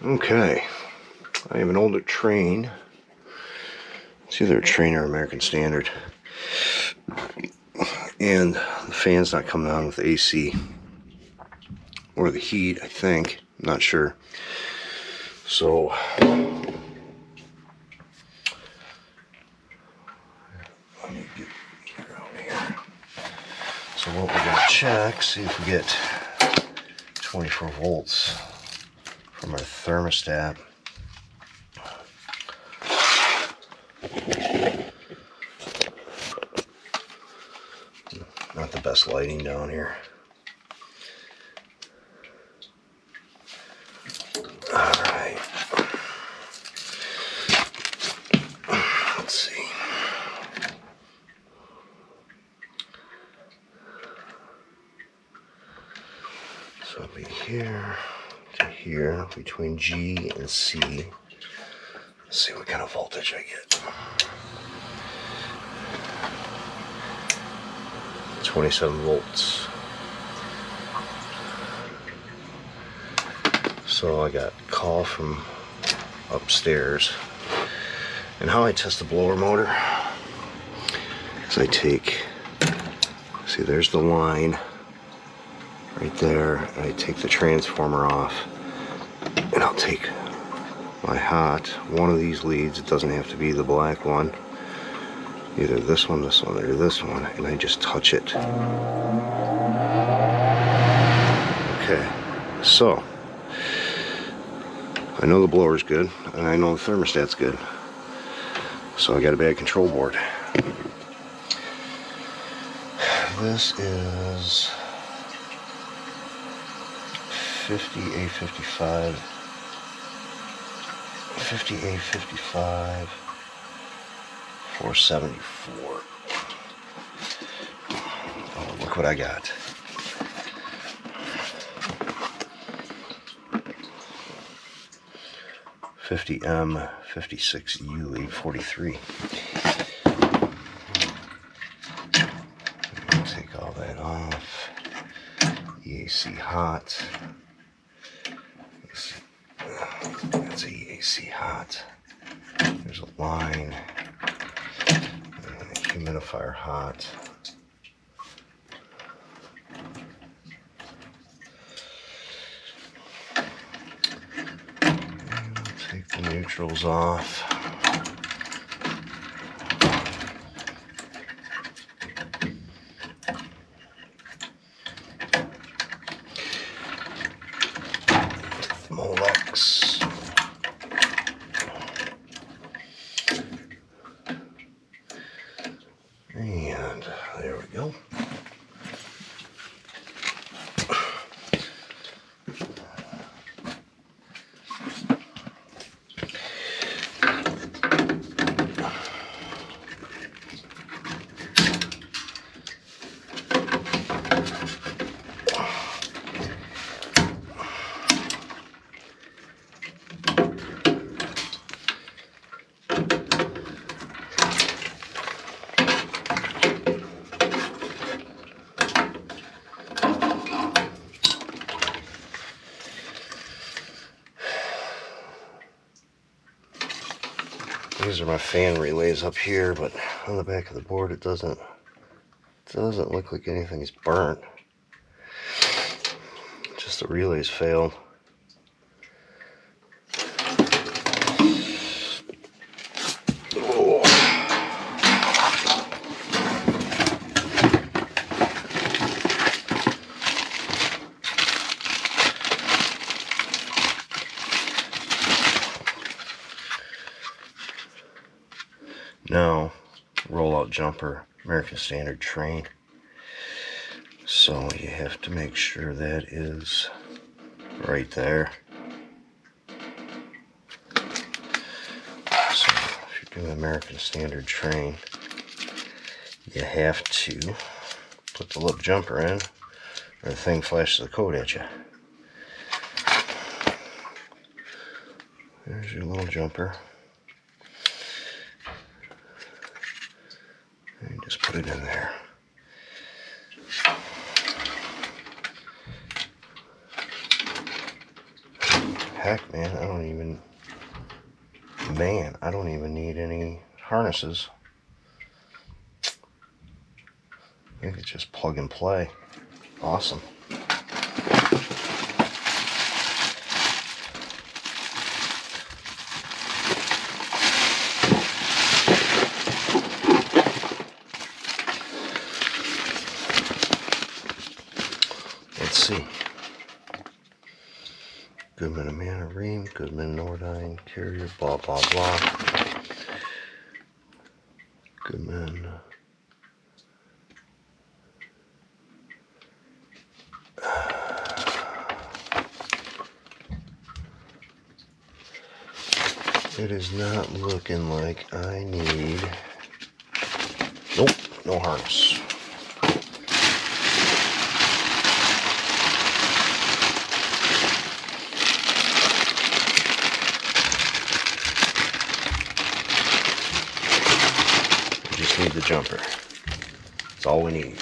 Okay, I have an older Trane. It's either a Trane or American Standard, and the fan's not coming on with the AC or the heat, I think. I'm not sure. So let me get around here. So what we're gonna check, see if we get 24 volts from our thermostat. Not the best lighting down here. Alright. Let's see. So it'll be here to here, between G and C. Let's see what kind of voltage I get. 27 volts. So I got a call from upstairs. And how I test the blower motor is I take, see, there's the line right there, and I take the transformer off, and I'll take my hot, one of these leads, it doesn't have to be the black one, either this one, or this one, and I just touch it. Okay, so I know the blower's good, and I know the thermostat's good, so I got a bad control board. This is 5855 474. Oh, look what I got. $50M56-843. Take all that off. EAC hot. That's a EAC hot. There's a line. And a humidifier hot. Take the neutrals off. Molex. And there we go. These are my fan relays up here, but on the back of the board it doesn't look like anything's burnt. Just the relays failed. Oh. Now, rollout jumper, American Standard Trane. So you have to make sure that is right there. So if you're doing American Standard Trane, you have to put the lip jumper in, or the thing flashes a code at you. There's your little jumper. And just put it in there. heck, man, I don't even need any harnesses. I think it's just plug and play. Awesome. Let's see. Goodman Amana Ream, Goodman Nordine Carrier, blah blah blah. Goodman. It is not looking like I need. Nope, no harness. Need the jumper. That's all we need.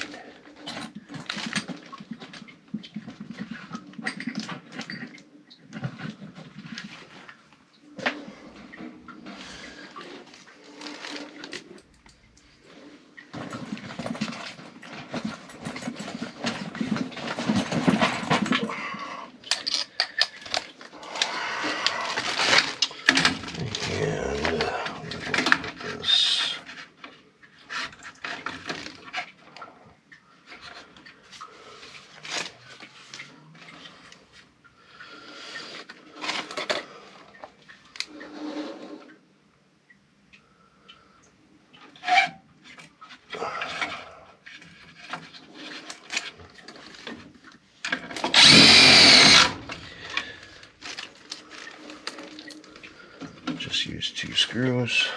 Just use 2 screws.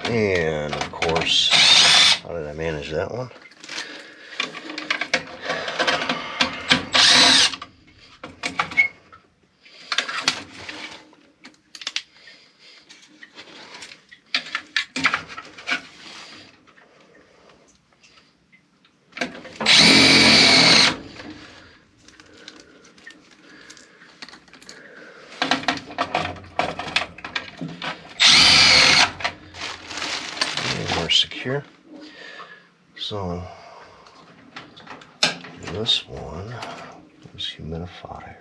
And of course, how did I manage that one? Secure. So this one is humidifier.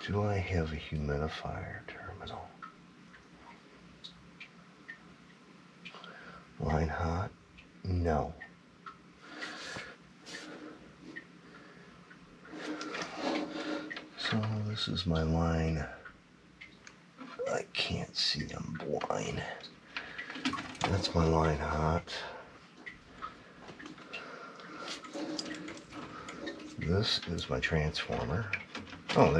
Do I have a humidifier terminal? Line hot? No. So this is my line. I can't see, I'm blind. That's my line hot. This is my transformer. Oh,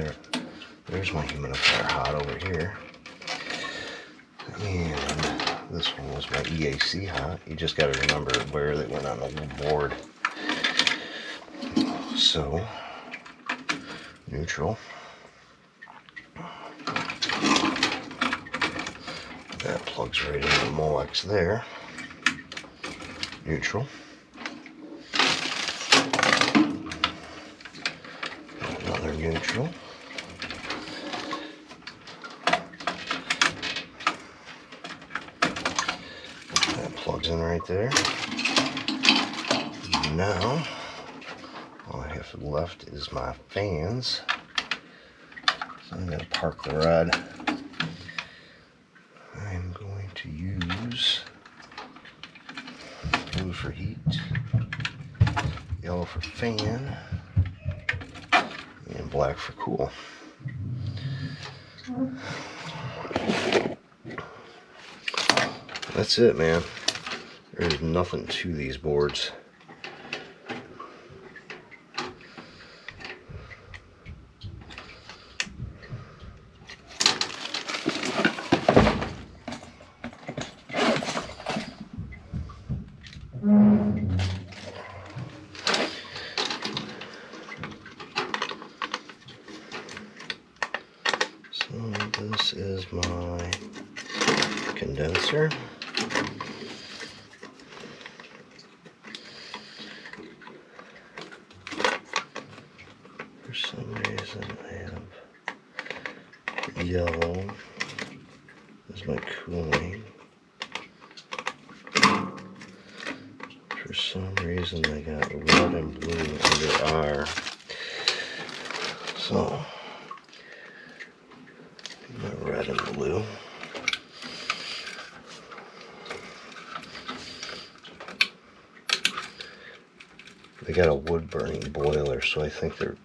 there's my humidifier hot over here. And this one was my EAC hot. You just got to remember where they went on the little board. So, neutral. That plugs right into the Molex there. Neutral. Another neutral. That plugs in right there. Now, all I have left is my fans. So I'm going to park the rod. I'm going to use blue for heat, yellow for fan, and black for cool. That's it, man. There's nothing to these boards. This is my condenser. For some reason I have Yellow is my cooling. For some reason they got red and blue under R. So, my red and blue. They got a wood burning boiler, so I think they're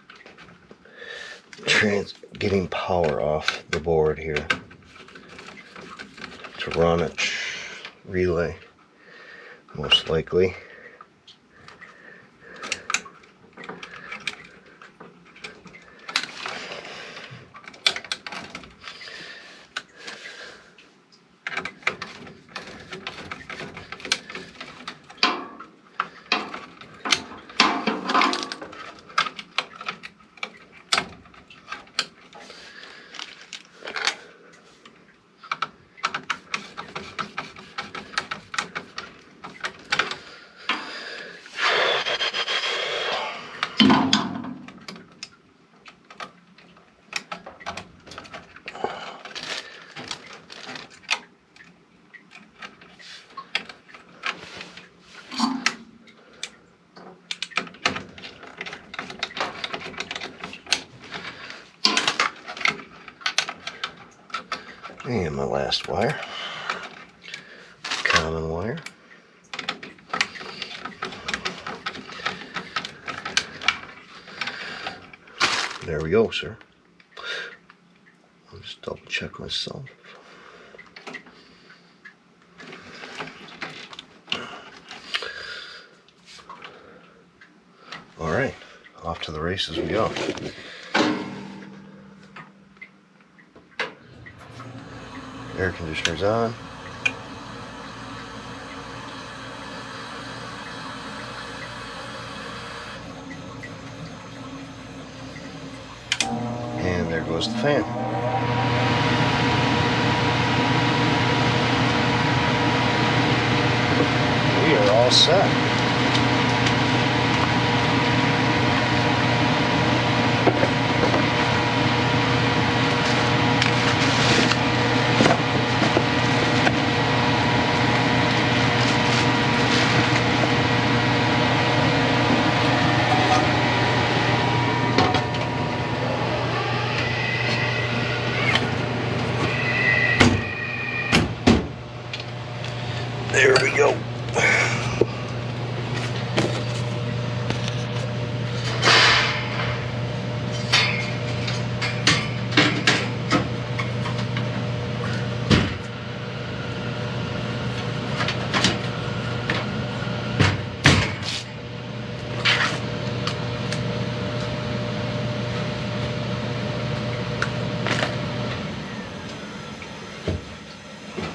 getting power off the board here to run a relay, most likely. And my last wire, common wire. There we go, sir. I'll just double check myself. All right, off to the races we go. Air conditioner's on. And there goes the fan. We are all set. There we go.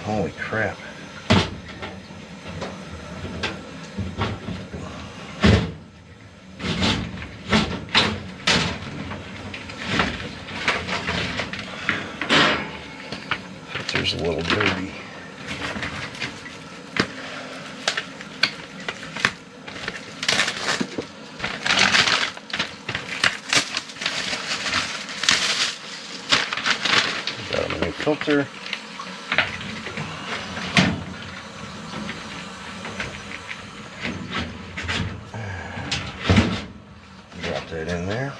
Holy crap. There's a little dirty. Got a new filter. Drop that in there.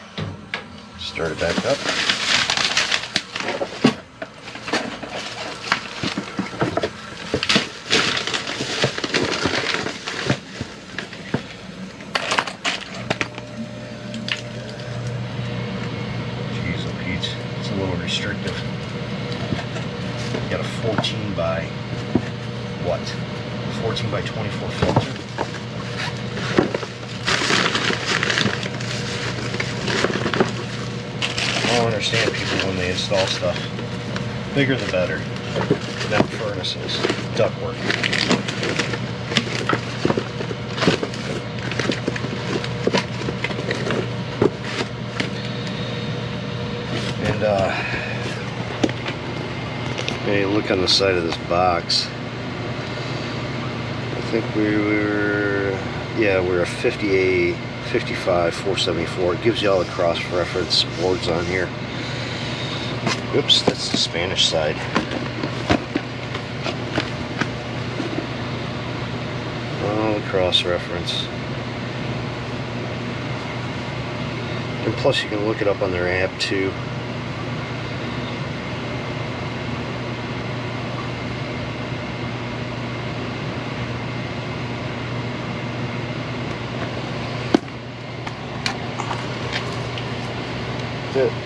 Start it back up. Restrictive. You got a 14 by what? 14 by 24 filter. I don't understand people when they install stuff. Bigger the better. Vent furnaces, ductwork. Hey, look on the side of this box. I think we're a 50A55-474. It gives you all the cross-reference boards on here. Oops, that's the Spanish side. Oh, cross-reference. And plus you can look it up on their app too.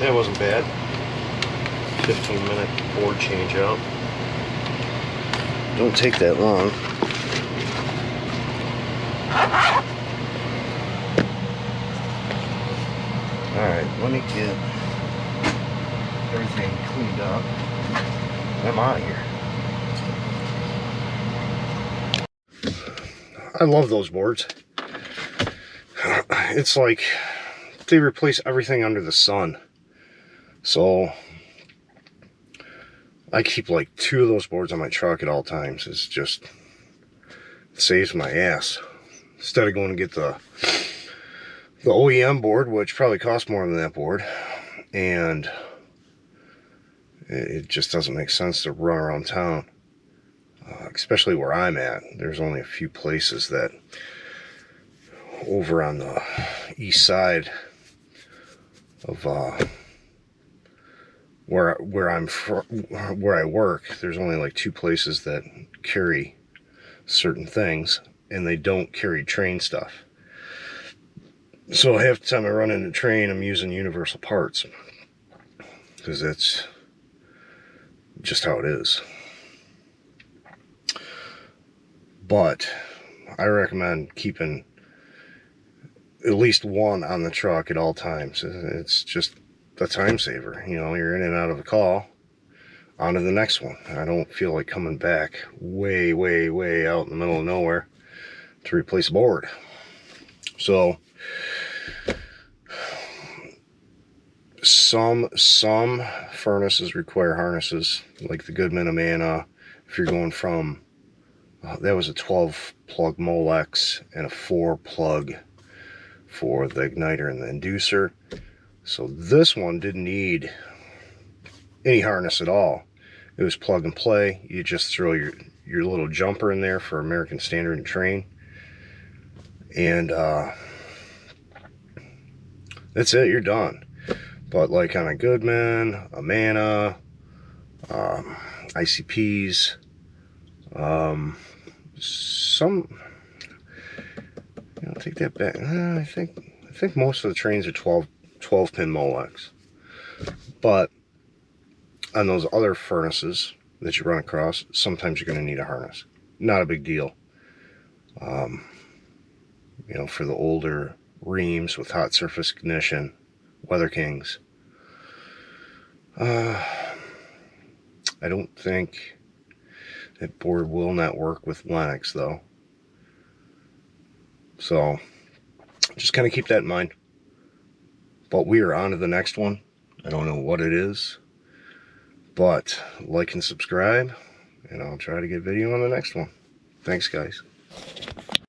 That wasn't bad. 15-minute board change out. Don't take that long. Alright, let me get everything cleaned up. I'm out of here. I love those boards. It's like they replace everything under the sun. So I keep like 2 of those boards on my truck at all times. It's just, it saves my ass. Instead of going to get the OEM board, which probably costs more than that board, and it just doesn't make sense to run around town, especially where I'm at. There's only a few places that over on the east side of where I work. There's only like 2 places that carry certain things, and they don't carry Trane stuff. So half the time I run into Trane, I'm using universal parts, because that's just how it is. But I recommend keeping at least one on the truck at all times. It's just a time saver. You know, you're in and out of a call, on to the next one. I don't feel like coming back way out in the middle of nowhere to replace a board. So some furnaces require harnesses, like the Goodman Amana. If you're going from that was a 12 plug Molex and a 4 plug for the igniter and the inducer. So this one didn't need any harness at all. It was plug and play. You just throw your little jumper in there for American Standard and Trane, and that's it, you're done. But like on a Goodman, Amana, ICPs, some, you know, take that back. I think most of the Tranes are 12 pin Molex, but on those other furnaces that you run across, sometimes you're going to need a harness. Not a big deal. You know, for the older reams with hot surface ignition, Weather Kings. I don't think that board will not work with Lennox though. So just kind of keep that in mind. But we are on to the next one. I don't know what it is, but like and subscribe, and I'll try to get video on the next one. Thanks, guys.